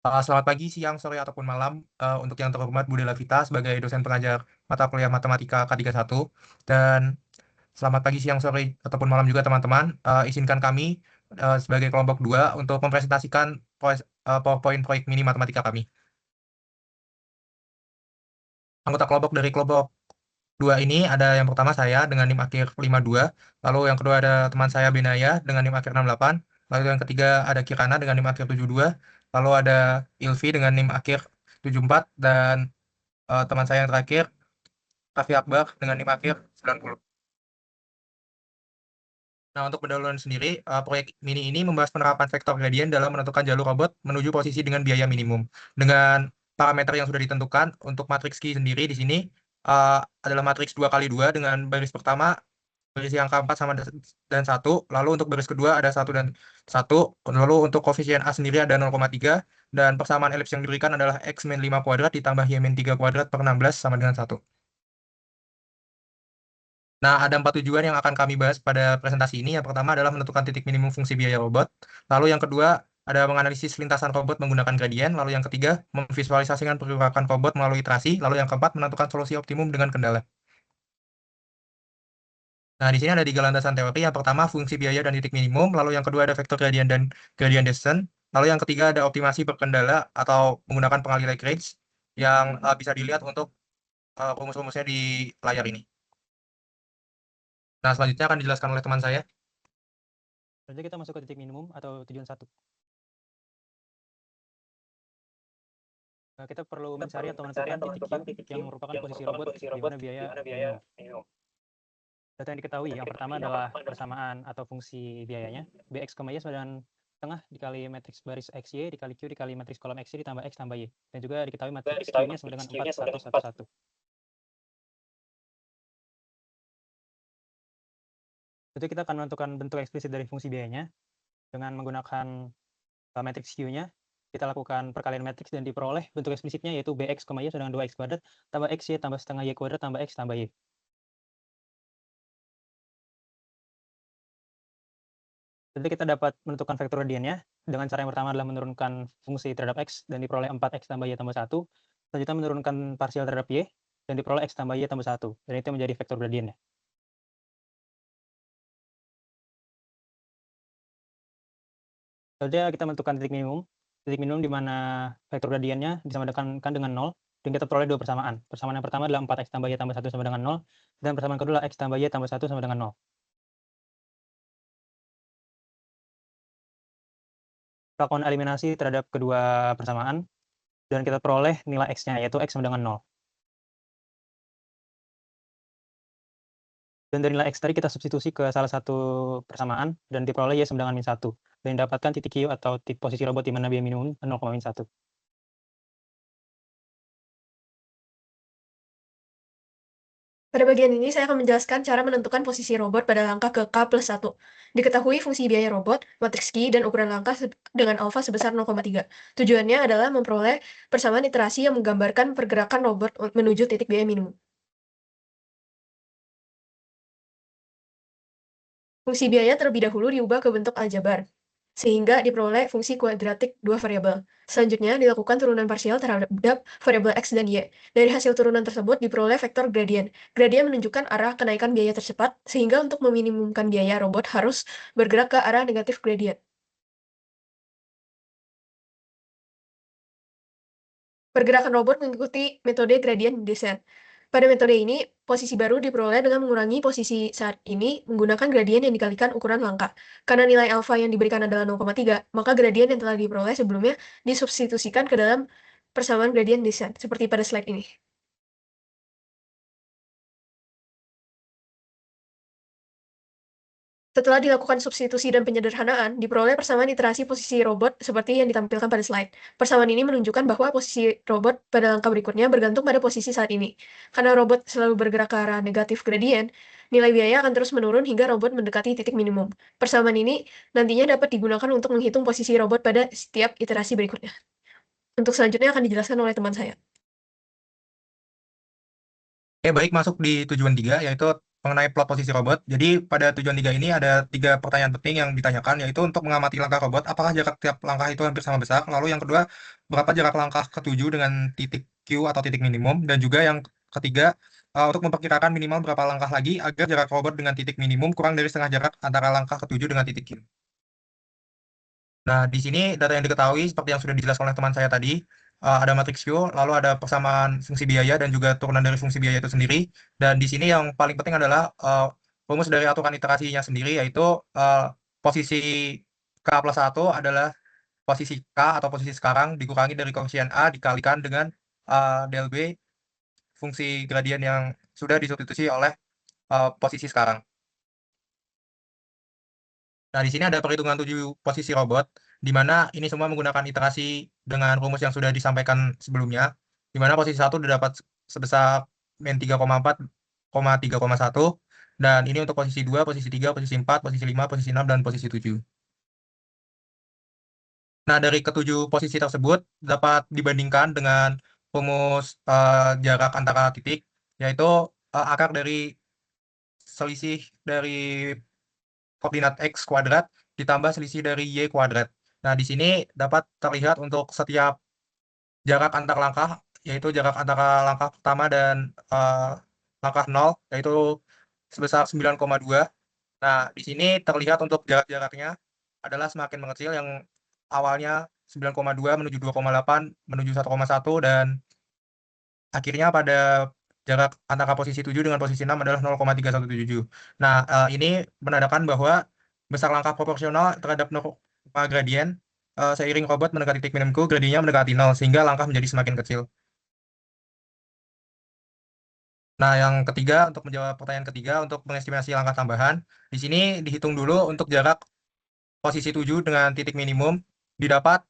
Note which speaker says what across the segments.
Speaker 1: Selamat pagi, siang, sore, ataupun malam untuk yang terhormat Bude Lavita sebagai dosen pengajar mata kuliah Matematika K31. Dan selamat pagi, siang, sore, ataupun malam juga teman-teman. Izinkan kami sebagai kelompok 2 untuk mempresentasikan PowerPoint proyek mini matematika kami. Anggota kelompok dari kelompok 2 ini ada yang pertama saya dengan NIM akhir 52, lalu yang kedua ada teman saya Benaya dengan NIM akhir 68, lalu yang ketiga ada Kirana dengan NIM akhir 72, lalu ada Ilvi dengan NIM akhir 74, dan teman saya yang terakhir, Raffi Akbar, dengan NIM akhir 90. Nah, untuk pendahuluan sendiri, proyek mini ini membahas penerapan vektor gradien dalam menentukan jalur robot menuju posisi dengan biaya minimum. Dengan parameter yang sudah ditentukan, untuk matriks Q sendiri di sini adalah matriks 2x2 dengan baris pertama berisi angka 4 sama dan 1, lalu untuk baris kedua ada 1 dan 1, lalu untuk koefisien A sendiri ada 0,3, dan persamaan elips yang diberikan adalah X min 5 kuadrat ditambah Y min 3 kuadrat per 16 sama dengan 1. Nah, ada 4 tujuan yang akan kami bahas pada presentasi ini. Yang pertama adalah menentukan titik minimum fungsi biaya robot. Lalu yang kedua, ada menganalisis lintasan robot menggunakan gradien. Lalu yang ketiga, memvisualisasikan pergerakan robot melalui iterasi. Lalu yang keempat, menentukan solusi optimum dengan kendala. Nah, di sini ada 3 landasan teori. Yang pertama, fungsi biaya dan titik minimum. Lalu yang kedua ada vektor gradien dan gradient descent. Lalu yang ketiga ada optimasi berkendala atau menggunakan pengalih Lagrange yang bisa dilihat untuk rumus-rumusnya di layar ini. Nah, selanjutnya akan dijelaskan oleh teman saya.
Speaker 2: Selanjutnya kita masuk ke titik minimum atau tujuan 1. Kita perlu mencari atau menentukan titik yang merupakan posisi robot di mana biaya minimum. Data yang diketahui, yang pertama adalah persamaan atau fungsi biayanya, Bx, Y sama dengan tengah dikali matriks baris XY dikali Q dikali matriks kolom XY ditambah X tambah Y. Dan juga diketahui matriks Q-nya sama dengan 4, 1, 1, 1. Jadi kita akan menentukan bentuk eksplisit dari fungsi biayanya dengan menggunakan matriks Q-nya. Kita lakukan perkalian matriks dan diperoleh bentuk eksplisitnya yaitu Bx, Y sama dengan 2x kuadrat tambah XY tambah setengah Y kuadrat tambah X tambah Y. Jadi kita dapat menentukan vektor gradiennya dengan cara yang pertama adalah menurunkan fungsi terhadap X dan diperoleh 4x tambah Y tambah 1. Selanjutnya menurunkan parsial terhadap Y dan diperoleh X tambah Y tambah 1. Dan itu menjadi vektor gradiennya. Selanjutnya kita menentukan titik minimum. Titik minimum di mana vektor gradiennya disamakan dengan 0. Dan kita peroleh 2 persamaan. Persamaan yang pertama adalah 4x tambah Y tambah 1 sama dengan 0. Dan persamaan kedua adalah X tambah Y tambah 1 sama dengan 0. Lakukan eliminasi terhadap kedua persamaan. Dan kita peroleh nilai X-nya yaitu X sama dengan 0. Dan dari nilai X tadi kita substitusi ke salah satu persamaan dan diperoleh Y sama dengan min 1. Dan dapatkan titik Q atau titik posisi robot di mana biaya minimum 0,1.
Speaker 3: Pada bagian ini, saya akan menjelaskan cara menentukan posisi robot pada langkah ke K+1. Diketahui fungsi biaya robot, matriks Q, dan ukuran langkah dengan alfa sebesar 0,3. Tujuannya adalah memperoleh persamaan iterasi yang menggambarkan pergerakan robot menuju titik biaya minimum. Fungsi biaya terlebih dahulu diubah ke bentuk aljabar, sehingga diperoleh fungsi kuadratik 2 variabel. Selanjutnya, dilakukan turunan parsial terhadap variabel X dan Y. Dari hasil turunan tersebut diperoleh vektor gradien. Gradien menunjukkan arah kenaikan biaya tercepat, sehingga untuk meminimumkan biaya robot harus bergerak ke arah negatif gradien. Pergerakan robot mengikuti metode gradient descent. Pada metode ini, posisi baru diperoleh dengan mengurangi posisi saat ini menggunakan gradien yang dikalikan ukuran langkah. Karena nilai alfa yang diberikan adalah 0,3, maka gradien yang telah diperoleh sebelumnya disubstitusikan ke dalam persamaan gradient descent, seperti pada slide ini. Setelah dilakukan substitusi dan penyederhanaan, diperoleh persamaan iterasi posisi robot seperti yang ditampilkan pada slide. Persamaan ini menunjukkan bahwa posisi robot pada langkah berikutnya bergantung pada posisi saat ini. Karena robot selalu bergerak ke arah negatif gradien, nilai biaya akan terus menurun hingga robot mendekati titik minimum. Persamaan ini nantinya dapat digunakan untuk menghitung posisi robot pada setiap iterasi berikutnya. Untuk selanjutnya akan dijelaskan oleh teman saya.
Speaker 1: Baik, masuk di tujuan 3, yaitu mengenai plot posisi robot. Jadi pada tujuan 3 ini ada 3 pertanyaan penting yang ditanyakan, yaitu untuk mengamati langkah robot, apakah jarak tiap langkah itu hampir sama besar. Lalu yang kedua, berapa jarak langkah ketujuh dengan titik Q atau titik minimum. Dan juga yang ketiga, untuk memperkirakan minimal berapa langkah lagi agar jarak robot dengan titik minimum kurang dari setengah jarak antara langkah ketujuh dengan titik Q. Nah, di sini data yang diketahui seperti yang sudah dijelaskan oleh teman saya tadi, ada matriks Q, lalu ada persamaan fungsi biaya dan juga turunan dari fungsi biaya itu sendiri. Dan di sini yang paling penting adalah rumus dari aturan iterasinya sendiri, yaitu posisi K plus 1 adalah posisi K atau posisi sekarang dikurangi dari koefisien A dikalikan dengan del B fungsi gradien yang sudah disubstitusi oleh posisi sekarang. Nah, di sini ada perhitungan 7 posisi robot, di mana ini semua menggunakan iterasi dengan rumus yang sudah disampaikan sebelumnya, di mana posisi 1 didapat sebesar min 3,4, 3,1, dan ini untuk posisi 2, posisi 3, posisi 4, posisi 5, posisi 6, dan posisi 7. Nah, dari ketujuh posisi tersebut dapat dibandingkan dengan rumus jarak antara titik, yaitu akar dari selisih dari koordinat X kuadrat ditambah selisih dari Y kuadrat. Nah, di sini dapat terlihat untuk setiap jarak antar langkah, yaitu jarak antara langkah pertama dan langkah 0, yaitu sebesar 9,2. Nah, di sini terlihat untuk jarak-jaraknya adalah semakin mengecil, yang awalnya 9,2 menuju 2,8 menuju 1,1, dan akhirnya pada jarak antara posisi 7 dengan posisi 6 adalah 0,3177. Nah, ini menandakan bahwa besar langkah proporsional terhadap norma gradien seiring robot mendekati titik minimum, gradiennya mendekati 0, sehingga langkah menjadi semakin kecil. Nah, yang ketiga, untuk menjawab pertanyaan ketiga, untuk mengestimasi langkah tambahan, di sini dihitung dulu untuk jarak posisi 7 dengan titik minimum, didapat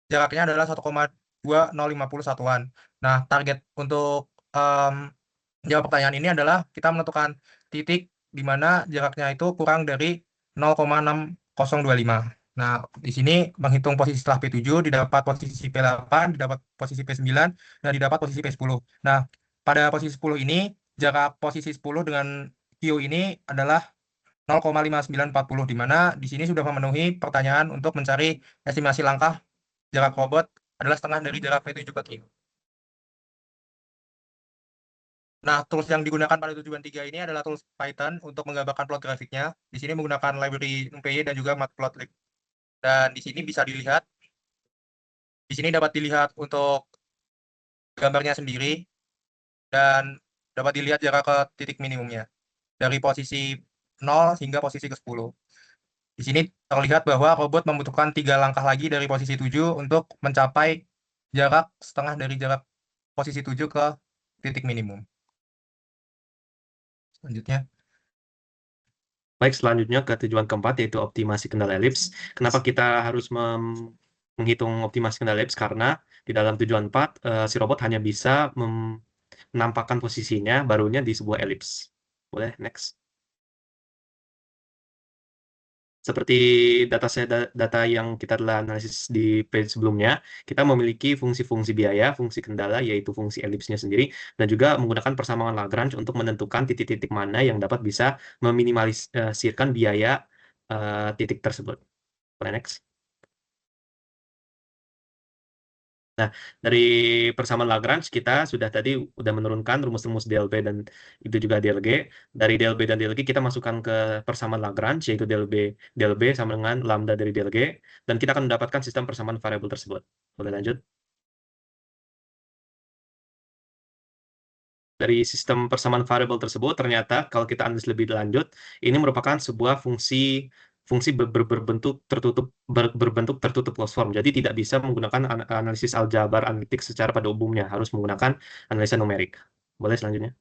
Speaker 1: jaraknya adalah 1,2050 satuan. Nah, target untuk jawab pertanyaan ini adalah kita menentukan titik di mana jaraknya itu kurang dari 0,6025. Nah, di sini menghitung posisi setelah P7, didapat posisi P8, didapat posisi P9, dan didapat posisi P10. Nah, pada posisi 10 ini, jarak posisi 10 dengan Q ini adalah 0,5940, di mana di sini sudah memenuhi pertanyaan untuk mencari estimasi langkah jarak robot adalah setengah dari jarak P7 ke Q. Nah, tools yang digunakan pada tujuan 3 ini adalah tools Python untuk menggambarkan plot grafiknya. Di sini menggunakan library NumPy dan juga Matplotlib. Dan di sini bisa dilihat, di sini dapat dilihat untuk gambarnya sendiri, dan dapat dilihat jarak ke titik minimumnya dari posisi 0 hingga posisi ke-10. Di sini terlihat bahwa robot membutuhkan 3 langkah lagi dari posisi 7 untuk mencapai jarak setengah dari jarak posisi 7 ke titik minimum. Selanjutnya.
Speaker 4: Baik, selanjutnya ke tujuan keempat, yaitu optimasi kendala elips. Kenapa kita harus menghitung optimasi kendala elips? Karena di dalam tujuan 4, si robot hanya bisa menampakkan posisinya barunya di sebuah elips. Boleh, next. Seperti data yang kita telah analisis di page sebelumnya, kita memiliki fungsi-fungsi biaya, fungsi kendala, yaitu fungsi elipsnya sendiri, dan juga menggunakan persamaan Lagrange untuk menentukan titik-titik mana yang dapat bisa meminimalisirkan biaya titik tersebut. Boleh, next. Nah, dari persamaan Lagrange kita sudah tadi udah menurunkan rumus-rumus DLB dan itu juga DLG. Dari DLB dan DLG kita masukkan ke persamaan Lagrange, yaitu DLB sama dengan lambda dari DLG, dan kita akan mendapatkan sistem persamaan variabel tersebut. Boleh lanjut? Dari sistem persamaan variabel tersebut, ternyata kalau kita analisis lebih lanjut, ini merupakan sebuah fungsi berbentuk tertutup closed form. Jadi tidak bisa menggunakan analisis aljabar analitik secara pada umumnya, harus menggunakan analisa numerik. Boleh selanjutnya?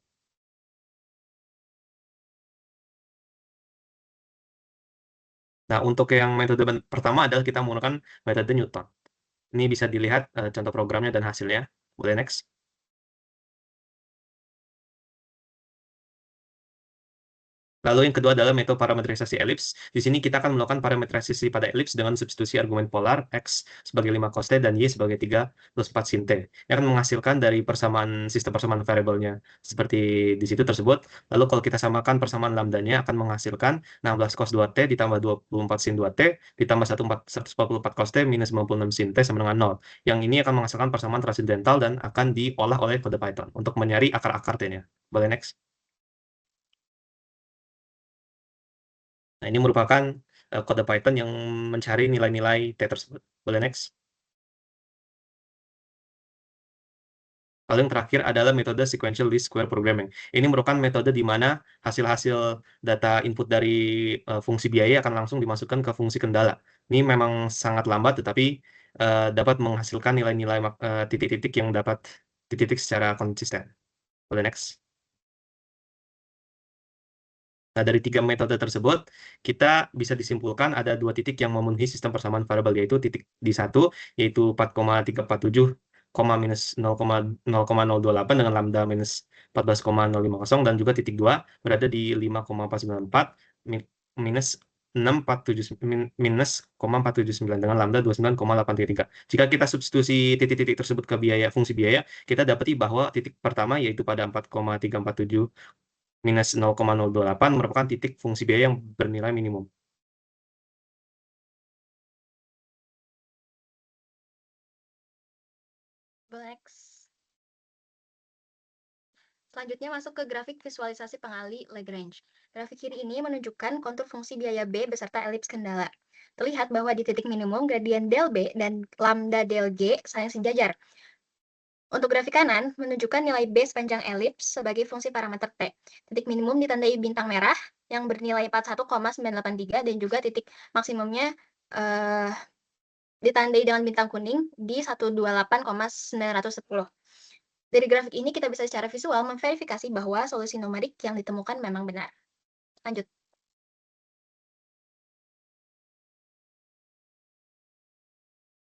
Speaker 4: Nah, untuk yang metode pertama adalah kita menggunakan metode Newton. Ini bisa dilihat contoh programnya dan hasilnya. Boleh next? Lalu yang kedua adalah metode parametrisasi elips. Di sini kita akan melakukan parametrisasi pada elips dengan substitusi argumen polar X sebagai 5 cos T dan Y sebagai 3 plus 4 sin T. Ini akan menghasilkan dari sistem persamaan variabelnya seperti di situ tersebut. Lalu kalau kita samakan persamaan lambdanya akan menghasilkan 16 cos 2T ditambah 24 sin 2T ditambah 144 cos T minus 96 sin T sama dengan 0. Yang ini akan menghasilkan persamaan transidental dan akan diolah oleh kode Python untuk mencari akar-akar T-nya. Boleh next? Nah, ini merupakan kode Python yang mencari nilai-nilai T tersebut. Boleh next? Lalu yang terakhir adalah metode sequential least square programming. Ini merupakan metode di mana hasil-hasil data input dari fungsi biaya akan langsung dimasukkan ke fungsi kendala. Ini memang sangat lambat, tetapi dapat menghasilkan nilai-nilai titik-titik yang dapat titik-titik secara konsisten. Boleh next? Nah, dari 3 metode tersebut, kita bisa disimpulkan ada 2 titik yang memenuhi sistem persamaan variabel, yaitu titik di 1, yaitu 4,347, minus 0,028 dengan lambda minus 14,050, dan juga titik 2 berada di 5,494 minus 479 dengan lambda 29,833. Jika kita substitusi titik-titik tersebut ke fungsi biaya, kita dapati bahwa titik pertama yaitu pada 4,347 minus 0,028 merupakan titik fungsi biaya yang bernilai minimum.
Speaker 5: Next. Selanjutnya masuk ke grafik visualisasi pengali Lagrange. Grafik kiri ini menunjukkan kontur fungsi biaya B beserta elips kendala. Terlihat bahwa di titik minimum gradien del B dan lambda del G saling sejajar. Untuk grafik kanan, menunjukkan nilai B sepanjang elips sebagai fungsi parameter T. Titik minimum ditandai bintang merah yang bernilai 41,983 dan juga titik maksimumnya ditandai dengan bintang kuning di 128,910. Dari grafik ini kita bisa secara visual memverifikasi bahwa solusi numerik yang ditemukan memang benar. Lanjut.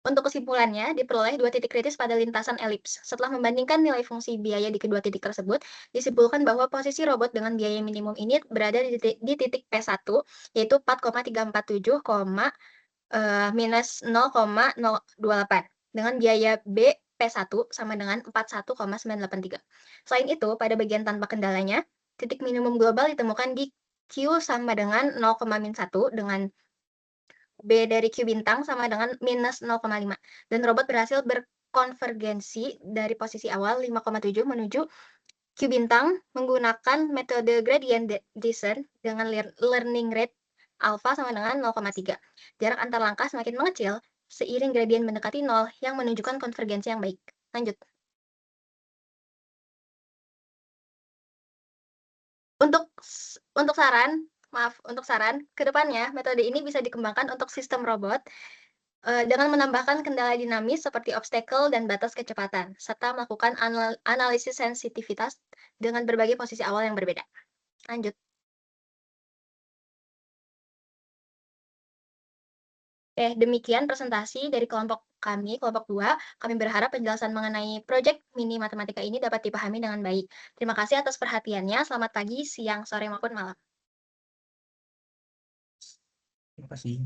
Speaker 5: Untuk kesimpulannya, diperoleh 2 titik kritis pada lintasan elips. Setelah membandingkan nilai fungsi biaya di kedua titik tersebut, disimpulkan bahwa posisi robot dengan biaya minimum ini berada di titik P1, yaitu 4,347, minus 0,028. Dengan biaya B P1 sama dengan 41,983. Selain itu, pada bagian tanpa kendalanya, titik minimum global ditemukan di Q sama dengan 0,-1 dengan B dari Q bintang sama dengan minus 0,5. Dan robot berhasil berkonvergensi dari posisi awal 5,7 menuju Q bintang menggunakan metode gradient descent dengan learning rate alpha sama dengan 0,3. Jarak antar langkah semakin mengecil seiring gradient mendekati 0 yang menunjukkan konvergensi yang baik. Lanjut. Untuk saran, ke depannya metode ini bisa dikembangkan untuk sistem robot dengan menambahkan kendala dinamis seperti obstacle dan batas kecepatan, serta melakukan analisis sensitivitas dengan berbagai posisi awal yang berbeda. Lanjut. Demikian presentasi dari kelompok 2. Kami berharap penjelasan mengenai proyek mini matematika ini dapat dipahami dengan baik. Terima kasih atas perhatiannya. Selamat pagi, siang, sore, maupun malam.
Speaker 1: Terima kasih.